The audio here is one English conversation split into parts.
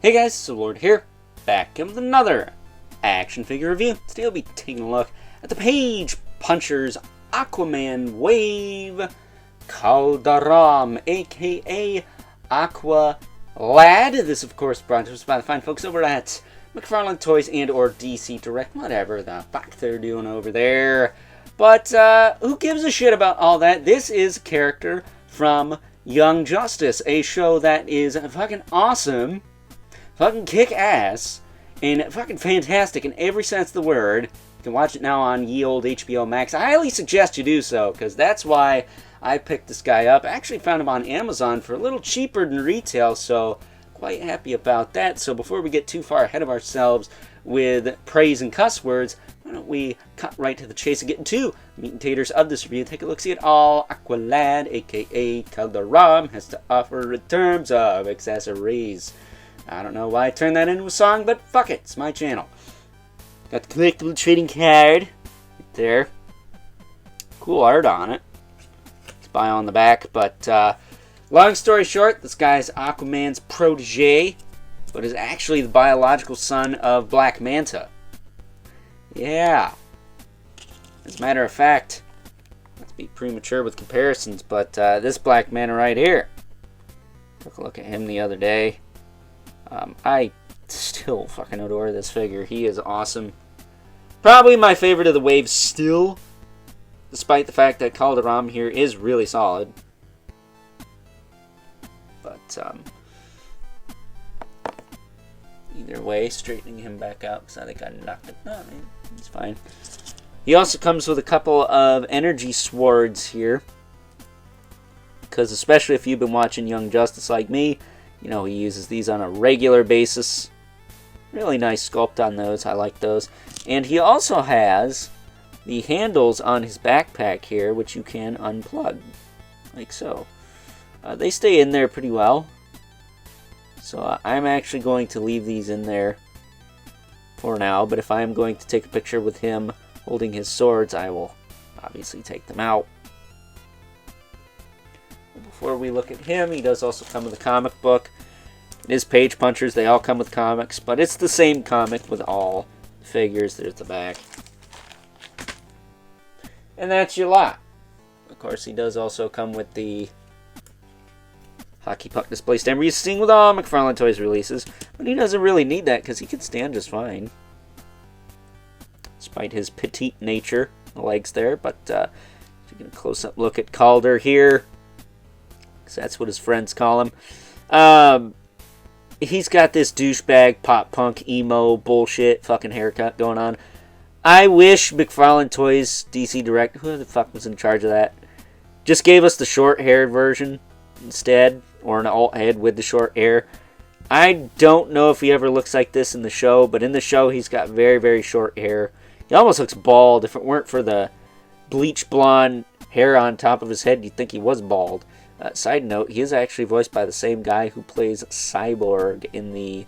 Hey guys, so Lord here, back with another action figure review. Today we'll be taking a look at the Page Punchers Aquaman Wave Calderam, aka Aqualad. This, of course, brought to us by the fine folks over at McFarlane Toys and or DC Direct, whatever the fuck they're doing over there. But who gives a shit about all that? This is a character from Young Justice, a show that is fucking awesome, fucking kick-ass, and fucking fantastic in every sense of the word. You can watch it now on ye old HBO Max. I highly suggest you do so, because that's why I picked this guy up. I actually found him on Amazon for a little cheaper than retail, so quite happy about that. So before we get too far ahead of ourselves with praise and cuss words, why don't we cut right to the chase and get into meat and taters of this review. Take a look-see at all Aqualad, aka Calderam, has to offer in terms of accessories. I don't know why I turned that into a song, but fuck it, it's my channel. Got the collectible trading card right there. Cool art on it. It's bio on the back, but long story short, this guy's Aquaman's protege, but is actually the biological son of Black Manta. Yeah. As a matter of fact, let's be premature with comparisons, but this Black Manta right here, took a look at him the other day. I still fucking adore this figure. He is awesome. Probably my favorite of the wave still, despite the fact that Calderam here is really solid. But either way, straightening him back out because I think I knocked it. No, man, it's fine. He also comes with a couple of energy swords here, because especially if you've been watching Young Justice like me, you know he uses these on a regular basis. Really nice sculpt on those. I like those. And he also has the handles on his backpack here, which you can unplug, like so. They stay in there pretty well. So I'm actually going to leave these in there for now. But if I am going to take a picture with him holding his swords, I will obviously take them out. Before we look at him, he does also come with a comic book. It is Page Punchers. They all come with comics, but it's the same comic with all figures. There's the back. And that's your lot. Of course, he does also come with the hockey puck display stand we're seeing with all McFarlane Toys releases, but he doesn't really need that because he can stand just fine, despite his petite nature. The legs there, but you get a close-up look at Calder here, because that's what his friends call him. He's got this douchebag pop punk emo bullshit fucking haircut going on. I wish McFarlane Toys DC Direct, who the fuck was in charge of that, just gave us the short-haired version instead, or an alt head with the short hair. I don't know if he ever looks like this in the show, but in the show he's got very, very short hair. He almost looks bald. If it weren't for the bleach blonde hair on top of his head, you'd think he was bald. Side note, he is actually voiced by the same guy who plays Cyborg in the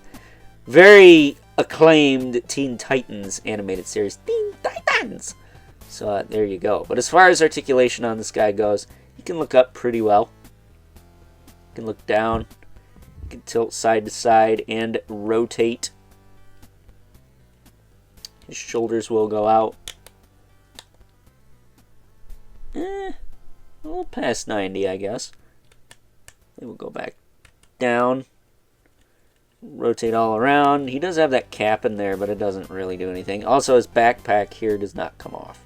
very acclaimed Teen Titans animated series, Teen Titans! So there you go. But as far as articulation on this guy goes, he can look up pretty well. He can look down. He can tilt side to side and rotate. His shoulders will go out. A little past 90, I guess. They will go back down. Rotate all around. He does have that cap in there, but it doesn't really do anything. Also, his backpack here does not come off.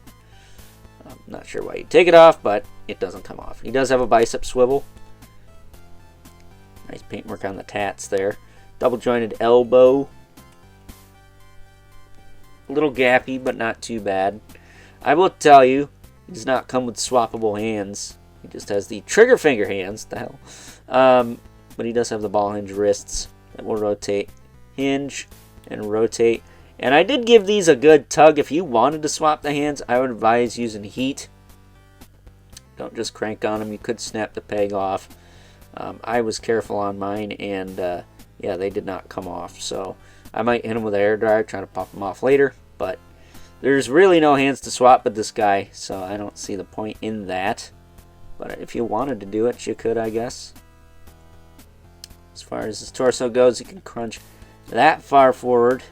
I'm not sure why you take it off, but it doesn't come off. He does have a bicep swivel. Nice paintwork on the tats there. Double jointed elbow. A little gappy, but not too bad. I will tell you, he does not come with swappable hands. He just has the trigger finger hands. The hell. But he does have the ball hinge wrists that will rotate, hinge, and rotate. And I did give these a good tug. If you wanted to swap the hands, I would advise using heat. Don't just crank on them. You could snap the peg off. I was careful on mine, and yeah, they did not come off. So I might hit them with an air dryer, try to pop them off later. But there's really no hands to swap with this guy, so I don't see the point in that. But if you wanted to do it, you could, I guess. As far as his torso goes, he can crunch that far forward.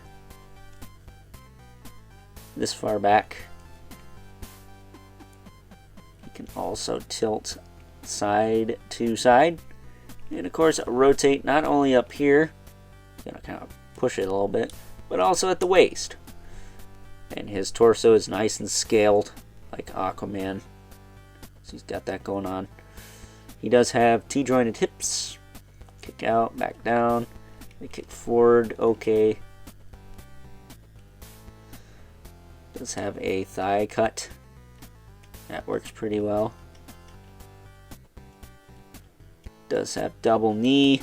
This far back. You can also tilt side to side. And of course rotate not only up here, gonna kind of push it a little bit, but also at the waist. And his torso is nice and scaled like Aquaman. So he's got that going on. He does have T-jointed hips. Kick out, back down. They kick forward, okay. Does have a thigh cut. That works pretty well. Does have double knee.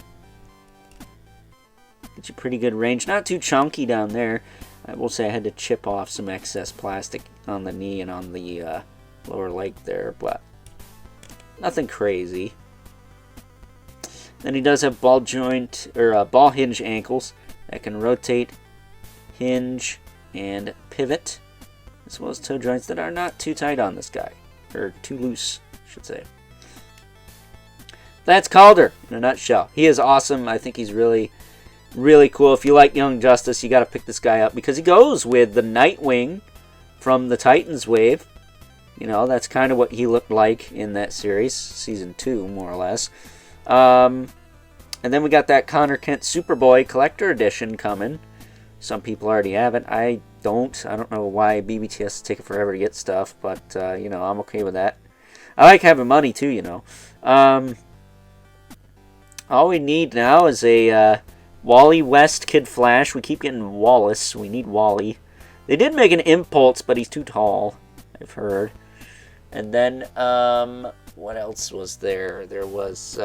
Gets you pretty good range. Not too chunky down there. I will say I had to chip off some excess plastic on the knee and on the lower leg there, but nothing crazy. Then he does have ball joint or ball hinge ankles that can rotate, hinge, and pivot, as well as toe joints that are not too tight on this guy, or too loose, I should say. That's Calder in a nutshell. He is awesome. I think he's really cool. If you like Young Justice, you got to pick this guy up because he goes with the Nightwing from the Titans wave. You know, that's kind of what he looked like in that series, season 2, more or less. And then we got that Connor Kent Superboy Collector Edition coming. Some people already have it. I don't know why BBT has to take it forever to get stuff, but, you know, I'm okay with that. I like having money, too, you know. All we need now is a Wally West Kid Flash. We keep getting Wallace. We need Wally. They did make an Impulse, but he's too tall, I've heard. And then, what else was there? There was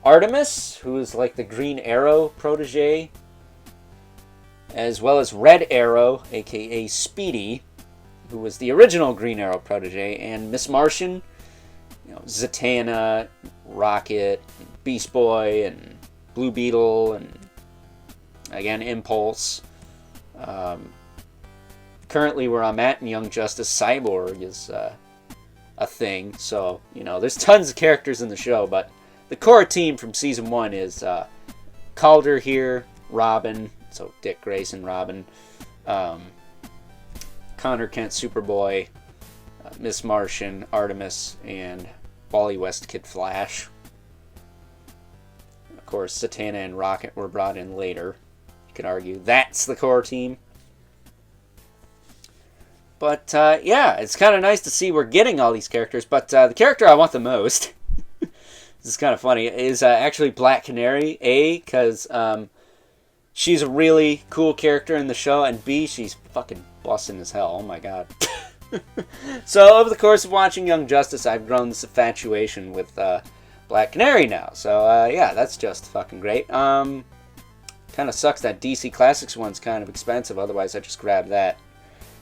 Artemis, who is like the Green Arrow protege, as well as Red Arrow, aka Speedy, who was the original Green Arrow protege, and Miss Martian, you know, Zatanna, Rocket, Beast Boy, and Blue Beetle, and again Impulse. Currently where I'm at in Young Justice, Cyborg is a thing, so you know there's tons of characters in the show, but the core team from season 1 is Calder here, Robin, so Dick Grayson, Robin, Connor Kent Superboy, Miss Martian, Artemis, and Wally West Kid Flash. Of course, Zatanna and Rocket were brought in later. You could argue that's the core team. But, yeah, it's kind of nice to see we're getting all these characters. But the character I want the most, this is kind of funny, is actually Black Canary. A, because she's a really cool character in the show. And B, she's fucking busting as hell. Oh, my God. So, over the course of watching Young Justice, I've grown this infatuation with Black Canary now. So, yeah, that's just fucking great. Kind of sucks that DC Classics one's kind of expensive. Otherwise, I just grabbed that.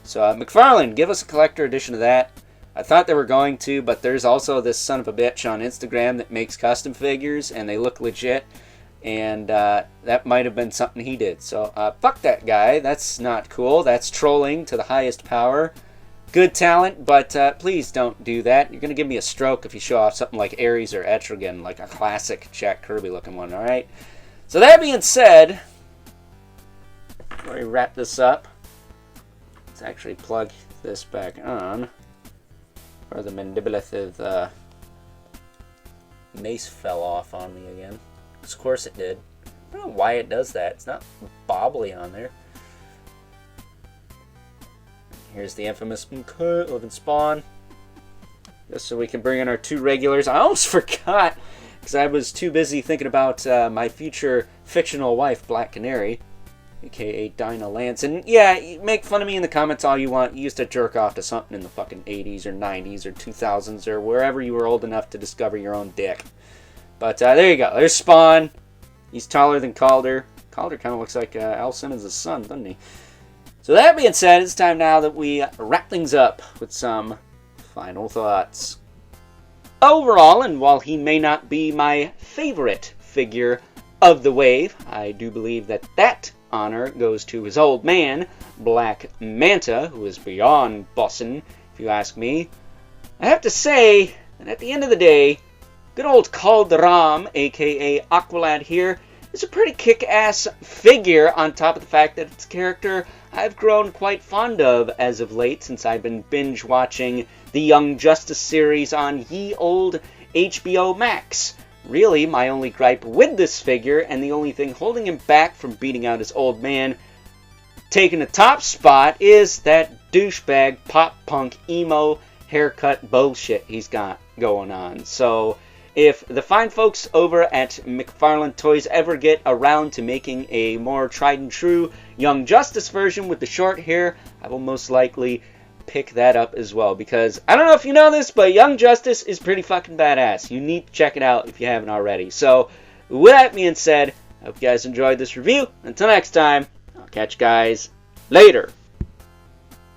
So, McFarlane, give us a collector edition of that. I thought they were going to, but there's also this son of a bitch on Instagram that makes custom figures, and they look legit. And that might have been something he did. So, fuck that guy. That's not cool. That's trolling to the highest power. Good talent, but please don't do that. You're going to give me a stroke if you show off something like Ares or Etrigan, like a classic Jack Kirby looking one, alright? So that being said, before we wrap this up, let's actually plug this back on. Or the manipulative mace fell off on me again. Of course it did. I don't know why it does that. It's not bobbly on there. Here's the infamous Living Spawn. Just so we can bring in our 2 regulars. I almost forgot, because I was too busy thinking about my future fictional wife, Black Canary, aka Dinah Lance. And yeah, make fun of me in the comments all you want. You used to jerk off to something in the fucking 80s or 90s or 2000s or wherever you were old enough to discover your own dick. But there you go. There's Spawn. He's taller than Calder. Calder kind of looks like Al Simmons' son, doesn't he? So that being said, it's time now that we wrap things up with some final thoughts. Overall, and while he may not be my favorite figure of the wave, I do believe that that honor goes to his old man, Black Manta, who is beyond bussin', if you ask me. I have to say that at the end of the day, good old Calderam, aka Aqualad here, is a pretty kick-ass figure, on top of the fact that it's a character I've grown quite fond of as of late, since I've been binge-watching the Young Justice series on ye old HBO Max. Really, my only gripe with this figure, and the only thing holding him back from beating out his old man, taking the top spot, is that douchebag, pop-punk, emo, haircut bullshit he's got going on. So, if the fine folks over at McFarlane Toys ever get around to making a more tried and true Young Justice version with the short hair, I will most likely pick that up as well, because I don't know if you know this, but Young Justice is pretty fucking badass. You need to check it out if you haven't already. So, with that being said, I hope you guys enjoyed this review. Until next time, I'll catch you guys later.